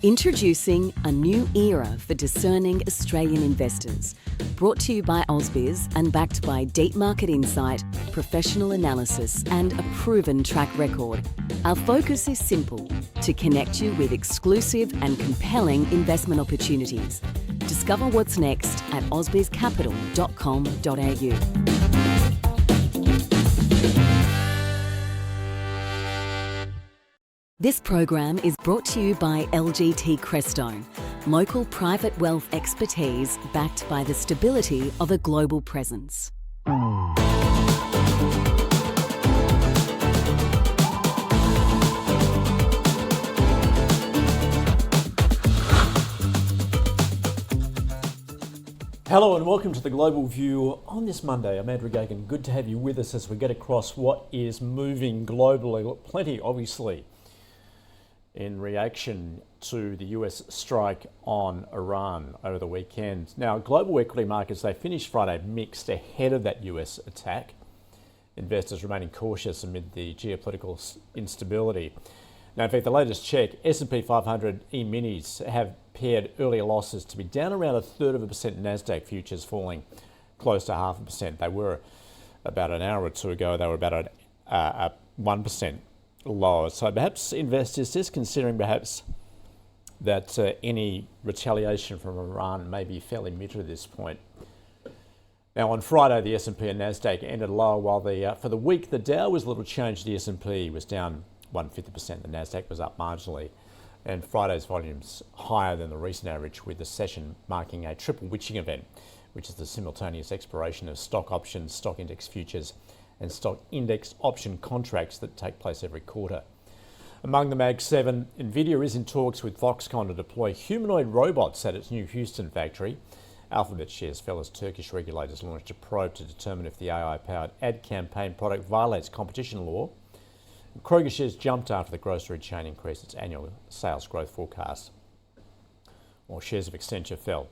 Introducing a new era for discerning Australian investors. Brought to you by Ausbiz and backed by deep market insight, professional analysis and a proven track record. Our focus is simple: to connect you with exclusive and compelling investment opportunities. Discover what's next at ausbizcapital.com.au. This program is brought to you by LGT Crestone, local private wealth expertise backed by the stability of a global presence. Hello and welcome to the Global View on this Monday. I'm Andrew Gagan. Good to have you with us as we get across what is moving globally. Plenty, obviously, in reaction to the US strike on Iran over the weekend. Now, global equity markets, they finished Friday mixed ahead of that US attack. Investors remaining cautious amid the geopolitical instability. Now, in fact, the latest check, S&P 500 E-minis have paired earlier losses to be down around 1/3%. NASDAQ futures falling close to 0.5%. They were about an hour or two ago, they were about a 1% lower. So perhaps investors just considering perhaps that any retaliation from Iran may be fairly muted at this point. Now on Friday, the S&P and NASDAQ ended lower, while for the week the Dow was little changed. The S&P was down 1/5%, the NASDAQ was up marginally, and Friday's volumes higher than the recent average, with the session marking a triple witching event, which is the simultaneous expiration of stock options, stock index futures and stock index option contracts that take place every quarter. Among the Mag 7, Nvidia is in talks with Foxconn to deploy humanoid robots at its new Houston factory. Alphabet shares fell as Turkish regulators launched a probe to determine if the AI-powered ad campaign product violates competition law. Kroger shares jumped after the grocery chain increased its annual sales growth forecast, while shares of Accenture fell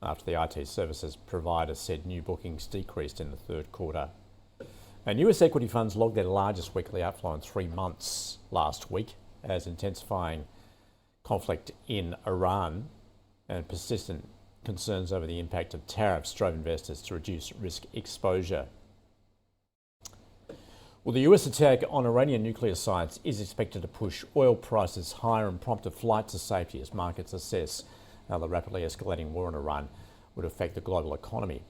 after the IT services provider said new bookings decreased in the third quarter. And US equity funds logged their largest weekly outflow in 3 months last week, as intensifying conflict in Iran and persistent concerns over the impact of tariffs drove investors to reduce risk exposure. Well, the US attack on Iranian nuclear sites is expected to push oil prices higher and prompt a flight to safety as markets assess how the rapidly escalating war in Iran would affect the global economy.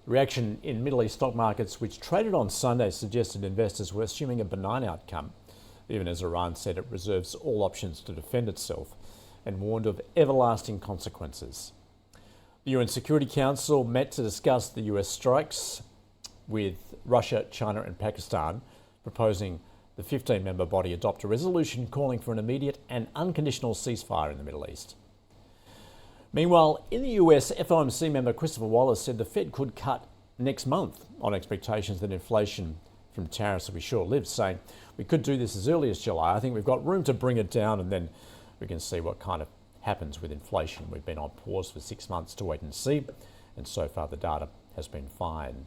The reaction in Middle East stock markets, which traded on Sunday, suggested investors were assuming a benign outcome, even as Iran said it reserves all options to defend itself and warned of everlasting consequences. The UN Security Council met to discuss the US strikes with Russia, China and Pakistan, proposing the 15-member body adopt a resolution calling for an immediate and unconditional ceasefire in the Middle East. Meanwhile, in the US, FOMC member Christopher Wallace said the Fed could cut next month on expectations that inflation from tariffs will be short-lived, saying we could do this as early as July. I think we've got room to bring it down and then we can see what kind of happens with inflation. We've been on pause for 6 months to wait and see, and so far the data has been fine.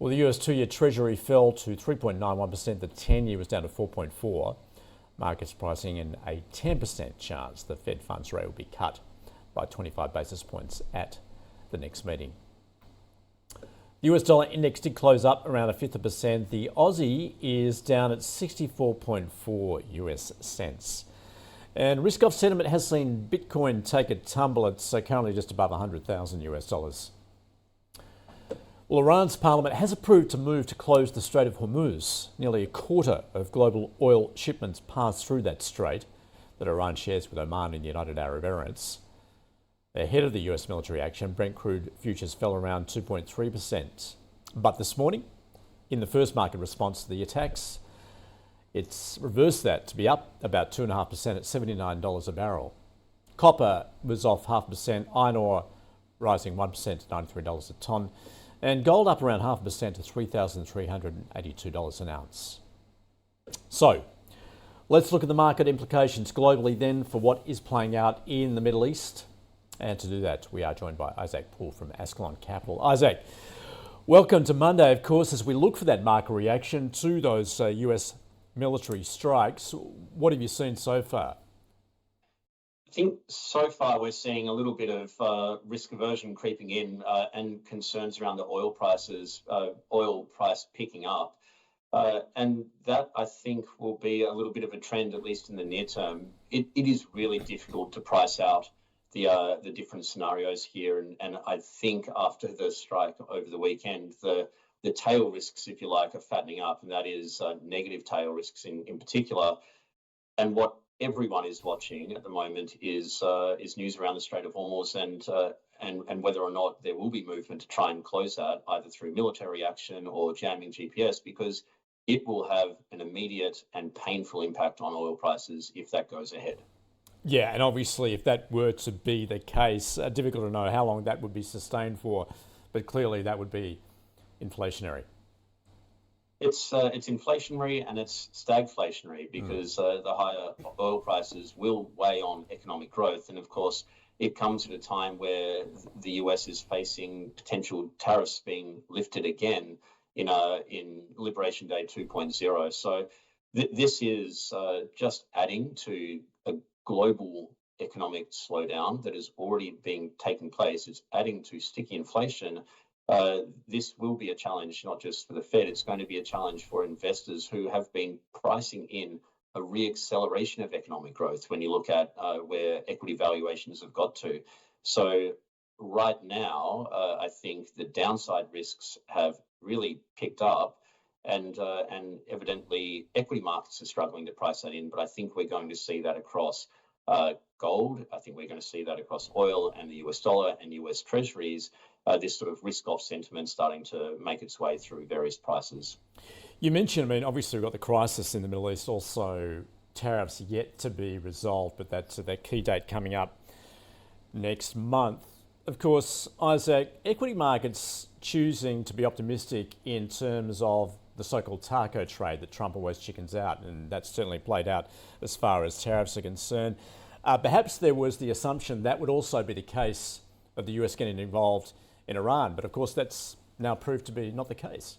Well, the US 2-year Treasury fell to 3.91%. The 10-year was down to 4.4%. Markets pricing in a 10% chance the Fed funds rate will be cut by 25 basis points at the next meeting. The US dollar index did close up around 0.1%. The Aussie is down at 64.4 US cents. And risk-off sentiment has seen Bitcoin take a tumble. It's currently just above 100,000 US dollars. Well, Iran's parliament has approved to move to close the Strait of Hormuz. Nearly a quarter of global oil shipments pass through that strait that Iran shares with Oman and the United Arab Emirates. Ahead of the US military action, Brent crude futures fell around 2.3%. But this morning, in the first market response to the attacks, it's reversed that to be up about 2.5% at $79 a barrel. Copper was off 0.5%, iron ore rising 1% to $93 a tonne, and gold up around 0.5% to $3,382 an ounce. So, let's look at the market implications globally then for what is playing out in the Middle East. And to do that, we are joined by Poole from Ascalon Capital. Isaac, welcome to Monday, of course, as we look for that market reaction to those US military strikes. What have you seen so far? think so far we're seeing a little bit of risk aversion creeping in and concerns around the oil prices, oil price picking up. And that, I think, will be a little bit of a trend, at least in the near term. It is really difficult to price out the different scenarios here. And I think after the strike over the weekend, the tail risks, if you like, are fattening up, and that is negative tail risks in particular. And what everyone is watching at the moment is news around the Strait of Hormuz and whether or not there will be movement to try and close that, either through military action or jamming GPS, because it will have an immediate and painful impact on oil prices if that goes ahead. Yeah, and obviously if that were to be the case, difficult to know how long that would be sustained for, but clearly that would be inflationary. It's inflationary and it's stagflationary because the higher oil prices will weigh on economic growth. And of course, it comes at a time where the US is facing potential tariffs being lifted again in Liberation Day 2.0. So this is just adding to a global economic slowdown that is already being taken place. It's adding to sticky inflation. This will be a challenge, not just for the Fed, it's going to be a challenge for investors who have been pricing in a re-acceleration of economic growth when you look at where equity valuations have got to. So right now, I think the downside risks have really picked up and evidently equity markets are struggling to price that in, but I think we're going to see that across gold. I think we're going to see that across oil and the US dollar and US treasuries. This sort of risk-off sentiment starting to make its way through various prices. You mentioned, I mean, obviously we've got the crisis in the Middle East, also tariffs yet to be resolved, but that's that key date coming up next month. Of course, Isaac, equity markets choosing to be optimistic in terms of the so-called taco trade that Trump always chickens out, and that's certainly played out as far as tariffs are concerned. Perhaps there was the assumption that would also be the case of the US getting involved in Iran, but of course that's now proved to be not the case.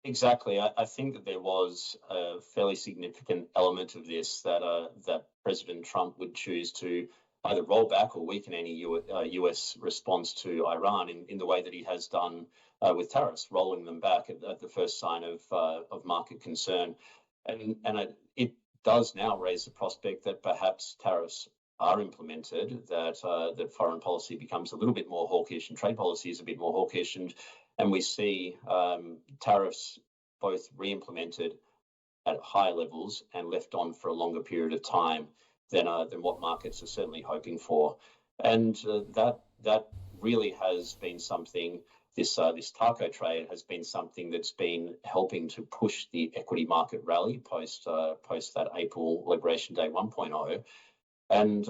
Exactly. I think that there was a fairly significant element of this that President Trump would choose to either roll back or weaken any US response to Iran in the way that he has done with tariffs, rolling them back at the first sign of market concern. And it does now raise the prospect that perhaps tariffs are implemented, that foreign policy becomes a little bit more hawkish and trade policy is a bit more hawkish, and we see tariffs both re-implemented at higher levels and left on for a longer period of time than what markets are certainly hoping for. And that really has been something. This taco trade has been something that's been helping to push the equity market rally post that April Liberation Day 1.0, and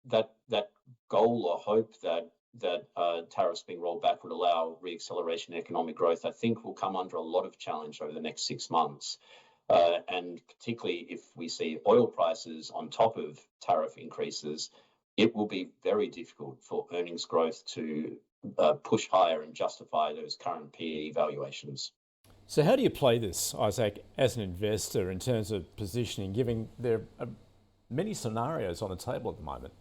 that goal or hope that tariffs being rolled back would allow re-acceleration in economic growth, I think will come under a lot of challenge over the next 6 months. And particularly if we see oil prices on top of tariff increases, it will be very difficult for earnings growth to push higher and justify those current PE valuations. So how do you play this, Isaac, as an investor in terms of positioning, given there are many scenarios on the table at the moment?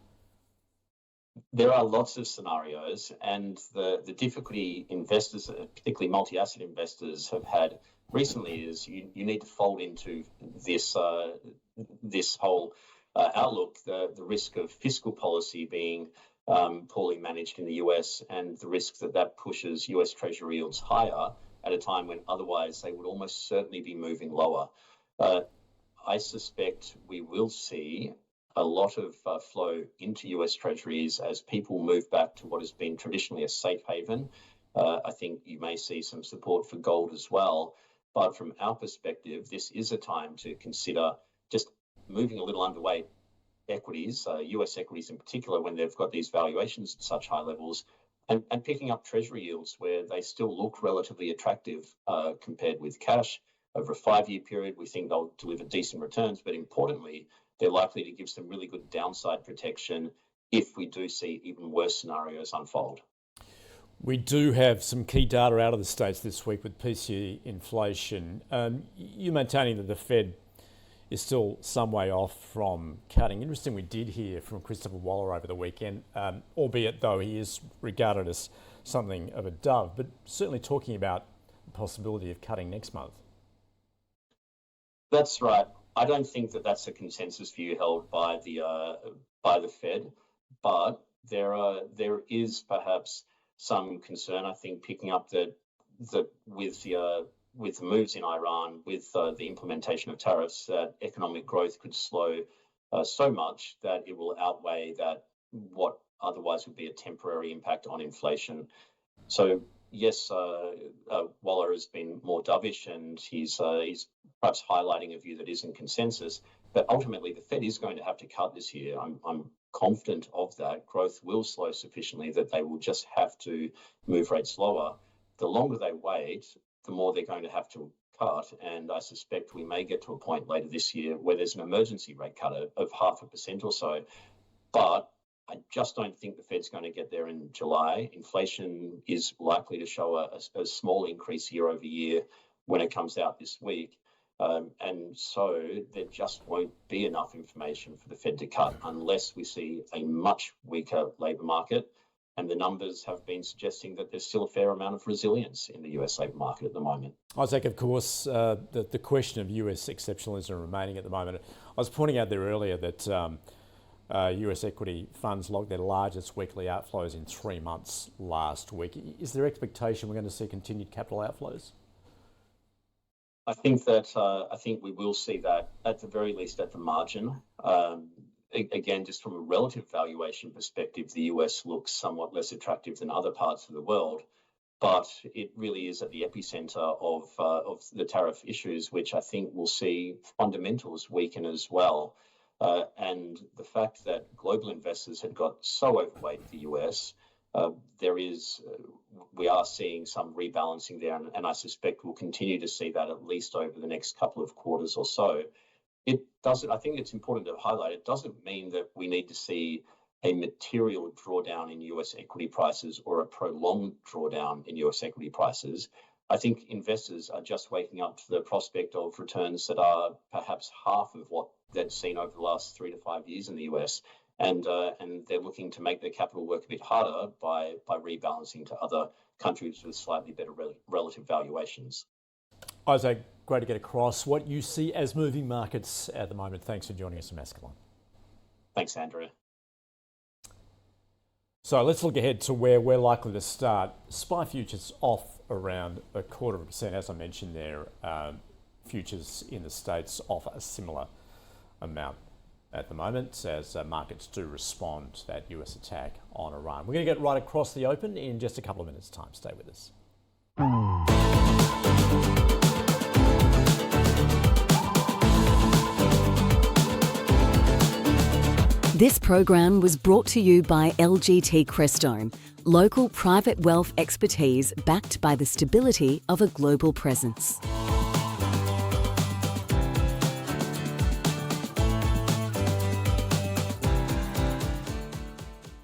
There are lots of scenarios, and the difficulty investors, particularly multi-asset investors, have had recently is you need to fold into this this whole outlook the risk of fiscal policy being poorly managed in the US, and the risk that pushes US Treasury yields higher at a time when otherwise they would almost certainly be moving lower. I suspect we will see a lot of flow into US Treasuries as people move back to what has been traditionally a safe haven. I think you may see some support for gold as well. But from our perspective, this is a time to consider just moving a little underweight equities, US equities in particular, when they've got these valuations at such high levels, and picking up Treasury yields where they still look relatively attractive compared with cash. Over a 5-year period, we think they'll deliver decent returns, but importantly, they're likely to give some really good downside protection if we do see even worse scenarios unfold. We do have some key data out of the States this week with PCE inflation. You maintaining that the Fed is still some way off from cutting. Interesting, we did hear from Christopher Waller over the weekend, albeit though he is regarded as something of a dove, but certainly talking about the possibility of cutting next month. That's right. I don't think that that's a consensus view held by the Fed, but there is perhaps some concern. I think picking up that with the moves in Iran, with the implementation of tariffs, that economic growth could slow so much that it will outweigh that what otherwise would be a temporary impact on inflation. So yes, Waller has been more dovish, and he's perhaps highlighting a view that isn't consensus. But ultimately, the Fed is going to have to cut this year. I'm confident of that. Growth will slow sufficiently that they will just have to move rates lower. The longer they wait, the more they're going to have to cut. And I suspect we may get to a point later this year where there's an emergency rate cut of 0.5% or so. But I just don't think the Fed's going to get there in July. Inflation is likely to show a small increase year over year when it comes out this week. And so there just won't be enough information for the Fed to cut unless we see a much weaker labour market. And the numbers have been suggesting that there's still a fair amount of resilience in the US labour market at the moment. Isaac, of course, the question of US exceptionalism remaining at the moment. I was pointing out there earlier that US equity funds logged their largest weekly outflows in 3 months last week. Is there expectation we're going to see continued capital outflows? I think we will see that at the very least at the margin. Again, just from a relative valuation perspective, the US looks somewhat less attractive than other parts of the world, but it really is at the epicenter of the tariff issues, which I think will see fundamentals weaken as well. And the fact that global investors had got so overweight the US, we are seeing some rebalancing there, and I suspect we'll continue to see that at least over the next couple of quarters or so. I think it's important to highlight, it doesn't mean that we need to see a material drawdown in US equity prices or a prolonged drawdown in US equity prices. I think investors are just waking up to the prospect of returns that are perhaps half of what they'd seen over the last 3 to 5 years in the US. And they're looking to make their capital work a bit harder by rebalancing to other countries with slightly better relative valuations. Isaac, great to get across what you see as moving markets at the moment. Thanks for joining us from Ascalon. Thanks, Andrea. So let's look ahead to where we're likely to start. SPI futures off around 0.25%. As I mentioned there, futures in the States off a similar amount at the moment as markets do respond to that US attack on Iran. We're going to get right across the open in just a couple of minutes' time. Stay with us. This program was brought to you by LGT Crestone, local private wealth expertise backed by the stability of a global presence.